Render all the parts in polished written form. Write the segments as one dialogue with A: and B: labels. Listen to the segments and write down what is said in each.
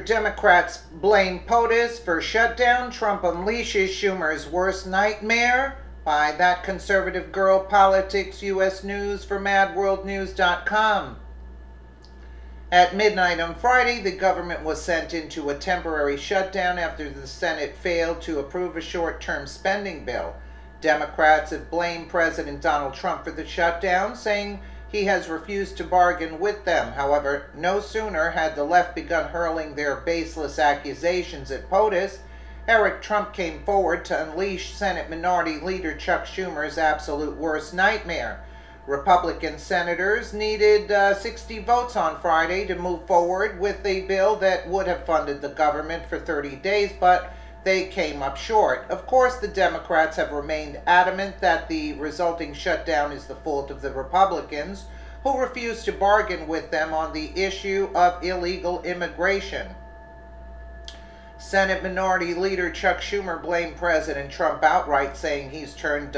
A: Democrats blame Potus for shutdown. Trump unleashes Schumer's worst nightmare. By That Conservative Girl Politics U.S. News for MadWorldNews.com. At midnight on Friday, the government was sent into a temporary shutdown after the Senate failed to approve a short-term spending bill. Democrats have blamed President Donald Trump for the shutdown, saying he has refused to bargain with them. However, no sooner had the left begun hurling their baseless accusations at POTUS, Eric Trump came forward to unleash Senate Minority Leader Chuck Schumer's absolute worst nightmare. Republican senators needed 60 votes on Friday to move forward with a bill that would have funded the government for 30 days, but they came up short. Of course, the Democrats have remained adamant that the resulting shutdown is the fault of the Republicans, who refused to bargain with them on the issue of illegal immigration. Senate Minority Leader Chuck Schumer blamed President Trump outright, saying he's turned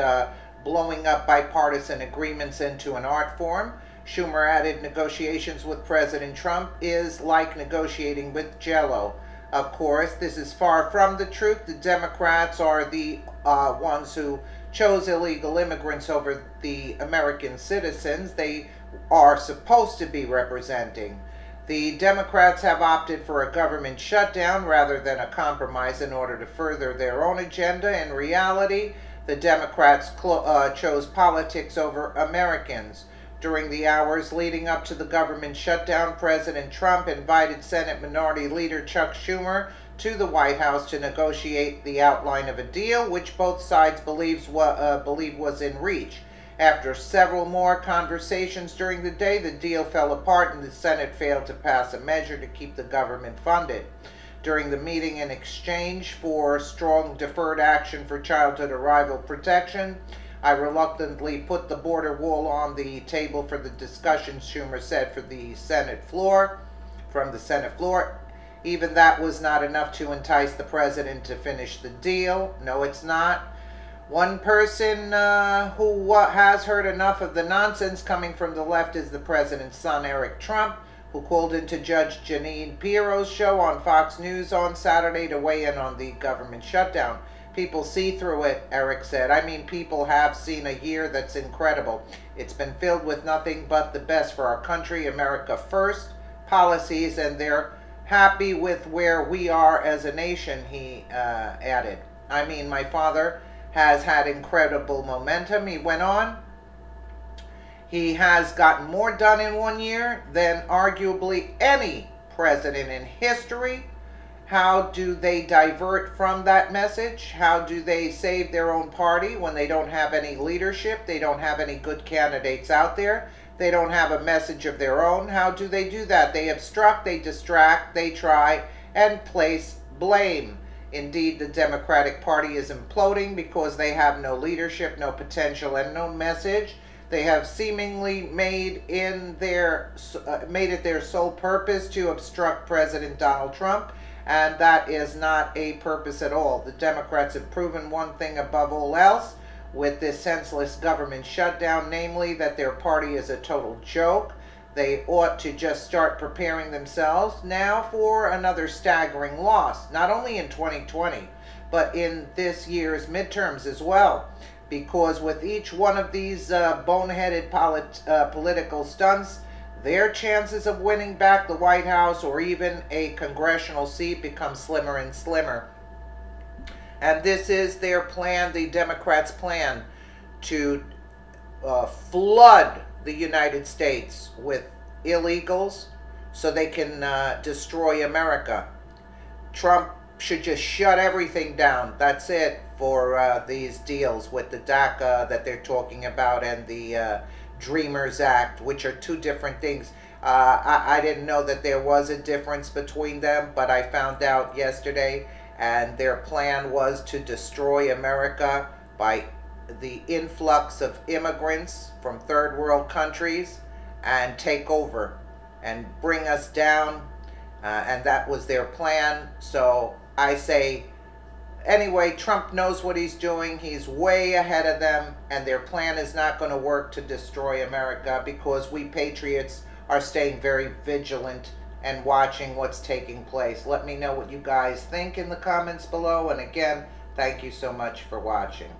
A: blowing up bipartisan agreements into an art form. Schumer added negotiations with President Trump is like negotiating with Jell-O. Of course, this is far from the truth. The Democrats are the ones who chose illegal immigrants over the American citizens they are supposed to be representing. The Democrats have opted for a government shutdown rather than a compromise in order to further their own agenda. In reality, the Democrats chose politics over Americans. During the hours leading up to the government shutdown, President Trump invited Senate Minority Leader Chuck Schumer to the White House to negotiate the outline of a deal, which both sides believe was in reach. After several more conversations during the day, the deal fell apart and the Senate failed to pass a measure to keep the government funded. During the meeting, in exchange for strong deferred action for childhood arrival protection, I reluctantly put the border wall on the table for the discussion, Schumer said from the Senate floor. Even that was not enough to entice the president to finish the deal. No, it's not. One person who has heard enough of the nonsense coming from the left is the president's son, Eric Trump, who called into Judge Jeanine Pirro's show on Fox News on Saturday to weigh in on the government shutdown. People see through it, Eric said. I mean, people have seen a year that's incredible. It's been filled with nothing but the best for our country, America first policies, and they're happy with where we are as a nation, he added. I mean, my father has had incredible momentum, he went on. He has gotten more done in 1 year than arguably any president in history. How do they divert from that message? How do they save their own party when they don't have any leadership? They don't have any good candidates out there. They don't have a message of their own. How do they do that? They obstruct, they distract, they try and place blame. Indeed, the Democratic Party is imploding because they have no leadership, no potential, and no message. They have seemingly made it their sole purpose to obstruct President Donald Trump, and that is not a purpose at all. The Democrats have proven one thing above all else with this senseless government shutdown, namely that their party is a total joke. They ought to just start preparing themselves now for another staggering loss, not only in 2020, but in this year's midterms as well. Because with each one of these boneheaded political stunts, their chances of winning back the White House or even a congressional seat become slimmer and slimmer. And this is their plan, the Democrats' plan, to flood the United States with illegals so they can destroy America. Trump should just shut everything down. That's it for these deals with the DACA that they're talking about and the Dreamers Act, which are two different things. I didn't know that there was a difference between them, but I found out yesterday, and their plan was to destroy America by the influx of immigrants from third world countries and take over and bring us down, and that was their plan. So I say, anyway, Trump knows what he's doing. He's way ahead of them, and their plan is not going to work to destroy America because we patriots are staying very vigilant and watching what's taking place. Let me know what you guys think in the comments below. And again, thank you so much for watching.